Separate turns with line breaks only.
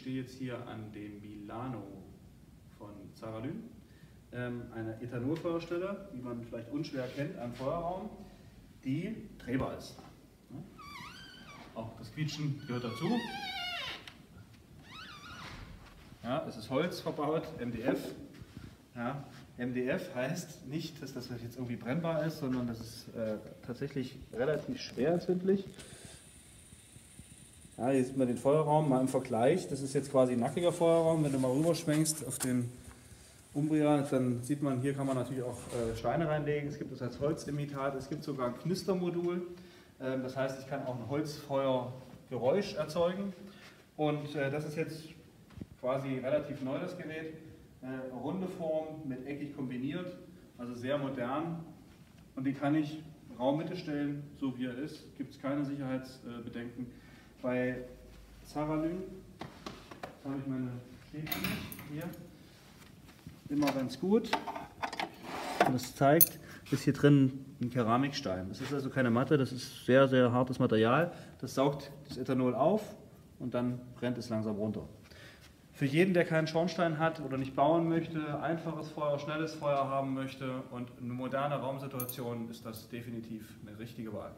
stehe jetzt hier an dem Milano von Zaralyn, eine Ethanolfeuerstelle, die man vielleicht unschwer kennt, ein Feuerraum, die drehbar ist. Auch das Quietschen gehört dazu. Ja, es ist Holz verbaut, MDF. Ja, MDF heißt nicht, dass das jetzt irgendwie brennbar ist, sondern das ist tatsächlich relativ schwer entzündlich. Ja, hier sieht man den Feuerraum mal im Vergleich. Das ist jetzt quasi ein nackiger Feuerraum. Wenn du mal rüberschwenkst auf den Umbria, dann sieht man, hier kann man natürlich auch Steine reinlegen. Es gibt es als Holzimitat, es gibt sogar ein Knistermodul. Das heißt, ich kann auch ein Holzfeuergeräusch erzeugen. Und das ist jetzt quasi relativ neu, das Gerät. Runde Form mit eckig kombiniert, also sehr modern. Und die kann ich Raummitte stellen, so wie er ist. Gibt es keine Sicherheitsbedenken. Bei Zaralyn, jetzt habe ich meine Stäbchen hier, immer ganz gut. Und das zeigt, ist hier drin ein Keramikstein. Das ist also keine Matte, das ist sehr, sehr hartes Material. Das saugt das Ethanol auf und dann brennt es langsam runter. Für jeden, der keinen Schornstein hat oder nicht bauen möchte, einfaches Feuer, schnelles Feuer haben möchte und eine moderne Raumsituation, ist das definitiv eine richtige Wahl.